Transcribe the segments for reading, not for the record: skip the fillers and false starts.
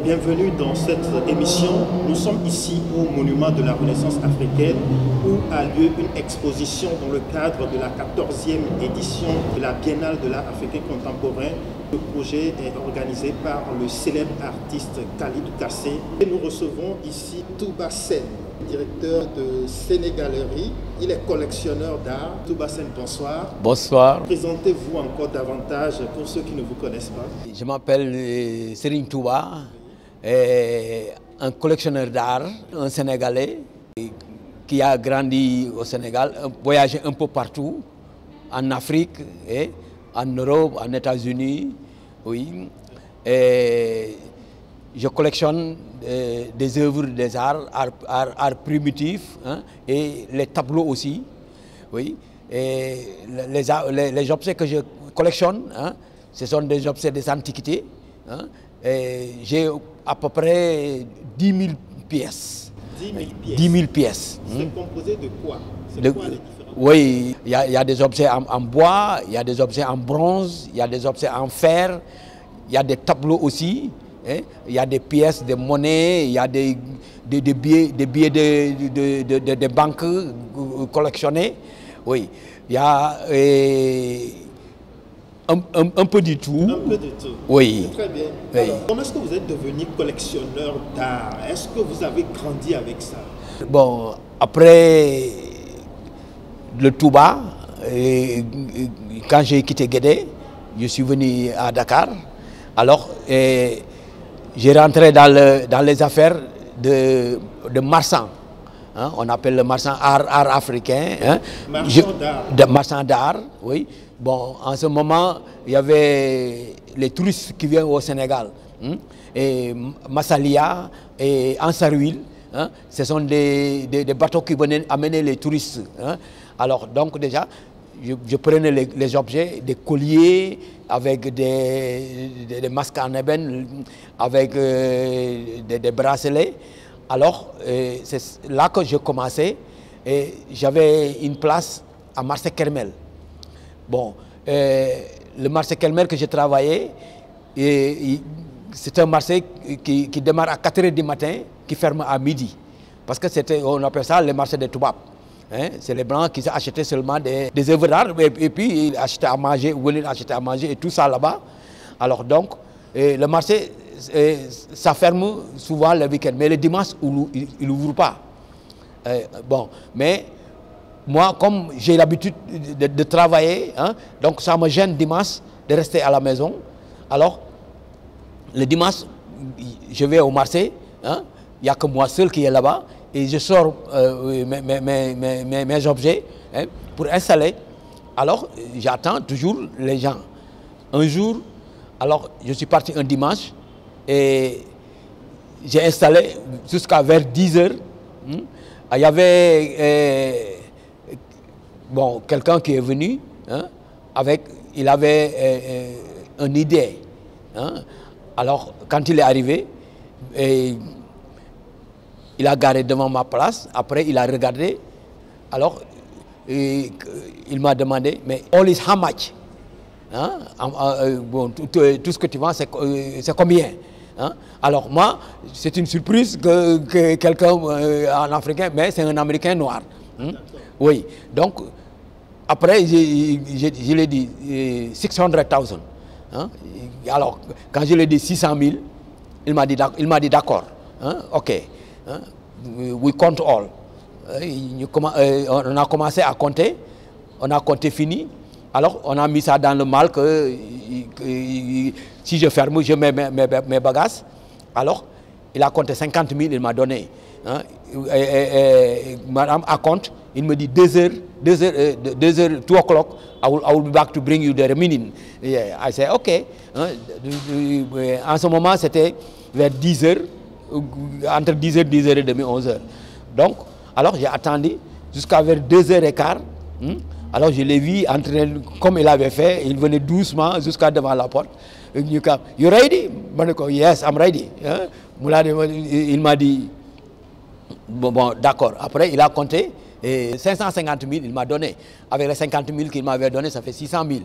bienvenue dans cette émission. Nous sommes ici au Monument de la Renaissance africaine où a lieu une exposition dans le cadre de la 14e édition de la Biennale de l'art africain contemporain. Le projet est organisé par le célèbre artiste Khalidou Kassé. Et nous recevons ici Touba Sène, directeur de Sénégalerie. Il est collectionneur d'art. Touba Sène, bonsoir. Bonsoir. Présentez-vous encore davantage pour ceux qui ne vous connaissent pas. Je m'appelle Serigne Touba, un collectionneur d'art, un Sénégalais qui a grandi au Sénégal, voyagé un peu partout, en Afrique, en Europe, en États-Unis. Oui. Je collectionne des œuvres des arts primitifs, hein, et les tableaux aussi. Oui. Et les objets que je collectionne, hein, ce sont des objets des antiquités. Hein, j'ai à peu près 10 000 pièces. 10 000 pièces. 10 000 pièces. C'est composé de quoi? C'est quoi les différents? Oui, il y a des objets en bois, il y a des objets en bronze, il y a des objets en fer, il y a des tableaux aussi. Il y a des pièces, des monnaies, il y a des billets de banques collectionnés. Oui, il y a un peu du tout. Un peu de tout. Oui. Très bien. Oui. Alors, comment est-ce que vous êtes devenu collectionneur d'art? Est-ce que vous avez grandi avec ça? Bon, après le Touba, quand j'ai quitté Guédé, je suis venu à Dakar. Alors, j'ai rentré dans les affaires de marchands. Hein, on appelle le marchand art africain. Hein. Marchand d'art, oui. Bon, en ce moment, il y avait les touristes qui viennent au Sénégal. Hein, et Massalia et Ansarouil. Hein, ce sont des bateaux qui venaient amener les touristes. Hein. Alors, donc déjà, je prenais les objets, des colliers, avec des masques en ébène, avec des bracelets. Alors, c'est là que j'ai commencé. J'avais une place à Marseille Kermel. Bon, le marché Kermel que j'ai travaillé, c'est un marché qui démarre à 4 h du matin, qui ferme à midi. Parce que on appelle ça le marché des Toubab. Hein, c'est les Blancs qui achetaient seulement des œuvres d'art et puis ils achetaient à manger, ou ils achetaient à manger et tout ça là-bas. Alors donc, le marché, ça ferme souvent le week-end, mais le dimanche, il n'ouvre pas. Bon, mais moi, comme j'ai l'habitude de travailler, hein, donc ça me gêne dimanche de rester à la maison. Alors, le dimanche, je vais au marché, hein, il n'y a que moi seul qui est là-bas. Et je sors mes objets, hein, pour installer. Alors, j'attends toujours les gens. Un jour, alors je suis parti un dimanche et j'ai installé jusqu'à vers 10 h. Il y avait bon, quelqu'un qui est venu, hein, il avait une idée. Hein. Alors, quand il est arrivé, il a garé devant ma place, après il a regardé, alors il m'a demandé, mais all is how much? Hein? Bon, tout ce que tu vends, c'est combien? Hein? Alors moi, c'est une surprise que quelqu'un en africain, mais c'est un Américain noir. Hein? Oui, donc après je l'ai dit 600 000. Hein? Alors quand je lui ai dit 600 000, il m'a dit d'accord, hein? Ok. Hein? We count all. On a commencé à compter, on a compté fini. Alors on a mis ça dans le mal que si je ferme, je mets mes bagages. Alors il a compté 50 000, il m'a donné. Hein? Madame a compte, il me dit 2 h, 2 o'clock, I will be back to bring you the remaining. Yeah, I said okay. Hein? En ce moment c'était vers 10 h. Entre 10 h, 10 h 30, 11 h. Donc, alors j'ai attendu jusqu'à vers 2 h 15. Alors je l'ai vu entrer comme il avait fait. Il venait doucement jusqu'à devant la porte. You ready? Yes, I'm ready. Hein? Il m'a dit, bon d'accord. Après, il a compté. Et 550 000, il m'a donné. Avec les 50 000 qu'il m'avait donné, ça fait 600 000.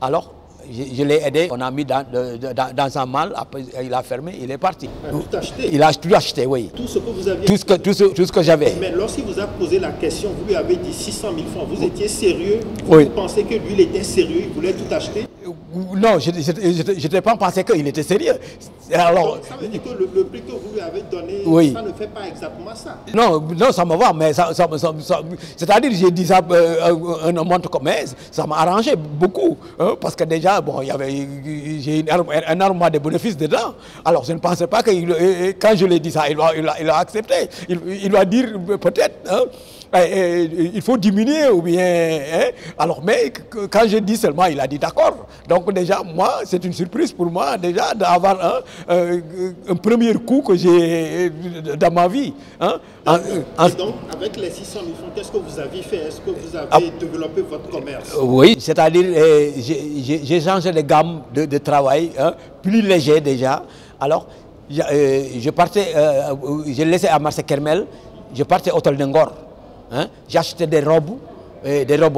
Alors, je l'ai aidé, on a mis dans un mal, après il a fermé, il est parti. Tout acheté. Il a tout acheté, oui. Tout ce que vous aviez. Tout ce que j'avais. Mais lorsqu'il vous a posé la question, vous lui avez dit 600 000 francs, vous étiez sérieux? Oui. Vous pensez que lui, il était sérieux, il voulait tout acheter? Non, je n'ai pas pensé qu'il était sérieux. Alors, donc, ça veut dire que le prix que vous lui avez donné, oui, ça ne fait pas exactement ça. Non, ça me va, mais c'est-à-dire j'ai dit ça un montre comme ça m'a arrangé beaucoup. Hein, parce que déjà, bon, j'ai un armoire de bénéfices dedans. Alors je ne pensais pas que quand je lui ai dit ça, il a accepté. Il va dire peut-être, hein, il faut diminuer ou bien... Hein, alors, mais quand je dis seulement, il a dit d'accord. Donc déjà, moi, c'est une surprise pour moi déjà d'avoir un premier coup que j'ai dans ma vie. Hein. Et donc, avec les 600 000 francs, qu'est-ce que vous avez fait? Est-ce que vous avez développé votre commerce? Oui, c'est-à-dire j'ai changé de gamme de travail, hein, plus léger déjà. Alors, je partais, je laissais à Marseille Kermel, je partais au Hôtel de Ngor. Hein, j'achetais des robes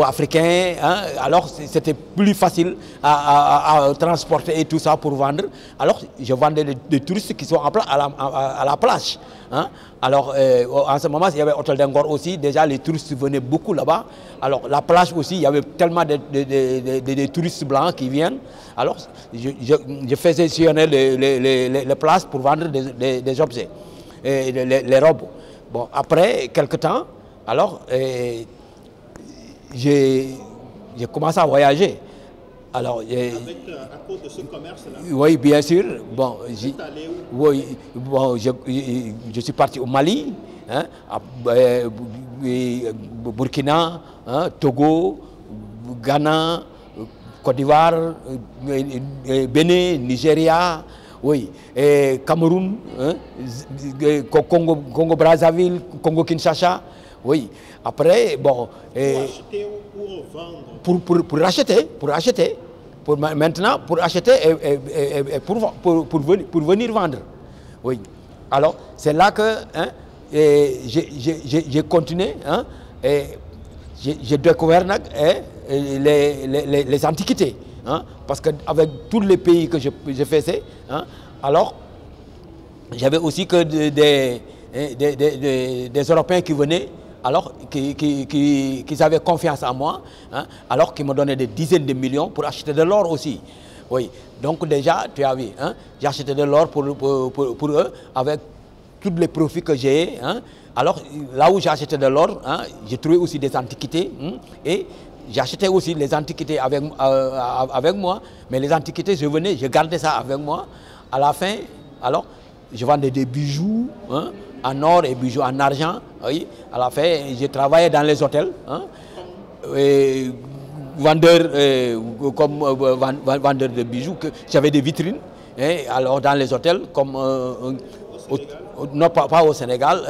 africaines, hein, alors c'était plus facile à transporter et tout ça pour vendre. Alors je vendais des touristes qui sont à la plage. Hein. Alors en ce moment, il y avait Hôtel d'Angor aussi, déjà les touristes venaient beaucoup là-bas. Alors la plage aussi, il y avait tellement de touristes blancs qui viennent. Alors je faisais sillonner les places pour vendre des objets, les robes. Bon, après quelques temps, alors, j'ai commencé à voyager. Alors, à cause de ce commerce-là? Oui, bien sûr. Bon, oui, bon, je suis parti au Mali, hein, Burkina, hein, Togo, Ghana, Côte d'Ivoire, Bénin, Nigeria. Oui, et Cameroun, hein, Congo-Brazzaville, Congo-Kinshasa. Oui, après, bon... Pour acheter ou vendre? Pour acheter. Maintenant, pour acheter et pour venir vendre. Oui. Alors, c'est là que hein, j'ai continué. Hein, et j'ai découvert les antiquités. Hein, parce qu'avec tous les pays que je faisais, hein, alors, j'avais aussi que des Européens qui venaient, alors qui avaient confiance en moi, hein, alors qu'ils me donnaient des dizaines de millions pour acheter de l'or aussi. Oui, donc déjà, tu as vu, hein, j'ai acheté de l'or pour eux, avec tous les profits que j'ai. Hein. Alors, là où j'ai acheté de l'or, hein, j'ai trouvé aussi des antiquités, hein, et j'achetais aussi les antiquités avec moi, mais les antiquités, je gardais ça avec moi. À la fin, alors, je vendais des bijoux, hein, en or et bijoux en argent. Oui. À la fin, j'ai travaillé dans les hôtels, hein, vendeur de bijoux. J'avais des vitrines, hein, alors dans les hôtels, comme non pas au Sénégal,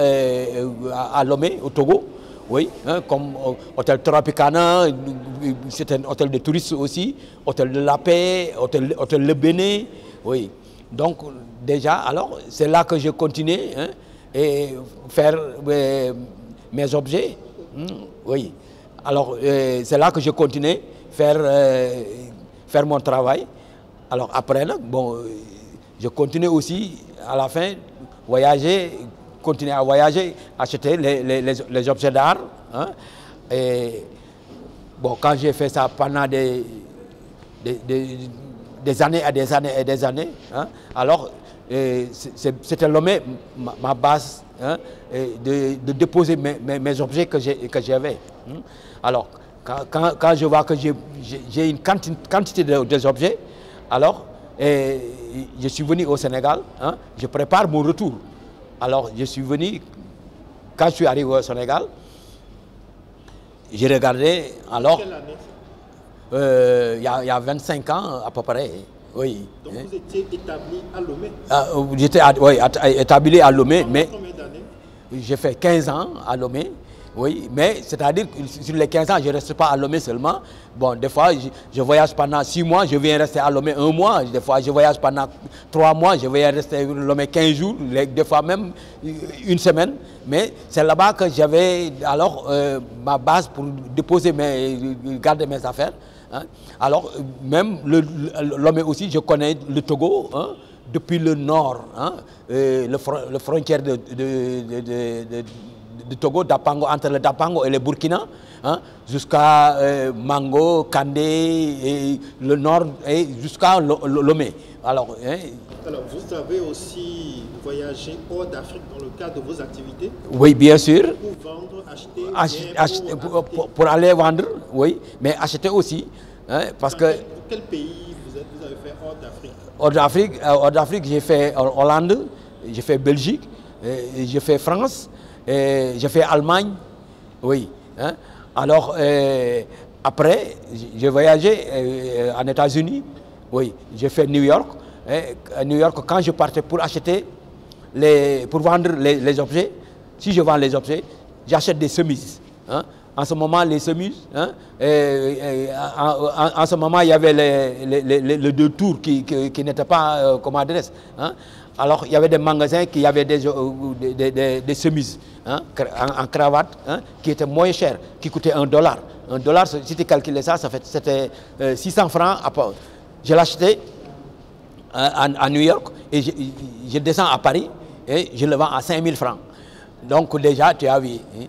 à Lomé, au Togo. Oui, hein, comme hôtel Tropicana, c'est un hôtel de touristes aussi, hôtel de la Paix, hôtel Le Bénin. Oui. Donc déjà, alors c'est là que j'ai continué, hein, et faire mes objets. Oui. Alors c'est là que j'ai continué faire mon travail. Alors après là, bon, je continue aussi à la fin voyager. Continuer à voyager, acheter les objets d'art. Hein. Et bon, quand j'ai fait ça pendant des années et des années et des années, hein, alors c'était ma base, hein, de déposer mes objets que j'avais. Hein. Alors, quand je vois que j'ai une quantité d'objets, alors je suis venu au Sénégal, hein, je prépare mon retour. Alors, je suis venu, quand je suis arrivé au Sénégal, j'ai regardé, alors, il y a 25 ans à peu près, oui. Donc vous étiez établi à Lomé? J'étais établi à Lomé, mais combien d'années? J'ai fait 15 ans à Lomé. Oui, mais c'est-à-dire que sur les 15 ans, je ne reste pas à Lomé seulement. Bon, des fois, je voyage pendant 6 mois, je viens rester à Lomé 1 mois. Des fois, je voyage pendant 3 mois, je viens rester à Lomé 15 jours, des fois même 1 semaine. Mais c'est là-bas que j'avais alors ma base pour déposer garder mes affaires. Hein. Alors, même Lomé aussi, je connais le Togo, hein, depuis le nord, hein, le frontière de Togo, Dapango, entre le Dapango et le Burkina, hein, jusqu'à Mango, Kandé, et le nord, et jusqu'à Lomé. Alors, hein, vous avez aussi voyagé hors d'Afrique dans le cadre de vos activités? Oui, bien sûr. Pour vendre, acheter, pour aller vendre, oui, mais acheter aussi. Hein, parce que, pour quel pays vous avez fait hors d'Afrique? Hors d'Afrique, j'ai fait Hollande, j'ai fait Belgique, j'ai fait France, j'ai fait Allemagne, oui. Hein. Alors, après, j'ai voyagé en États-Unis, oui, j'ai fait New York. À New York, quand je partais pour acheter, pour vendre les objets, si je vends les objets, j'achète des chemises. Hein. En ce moment, les chemises, hein, en ce moment, il y avait les deux tours qui n'étaient pas comme adresse. Hein. Alors, il y avait des magasins qui avaient des chemises, hein, en cravate, hein, qui étaient moins chères, qui coûtaient $1. $, si tu calcules ça, c'était 600 francs. Je l'achetais à New York et je descends à Paris et je le vends à 5000 francs. Donc déjà, tu as vu. Hein.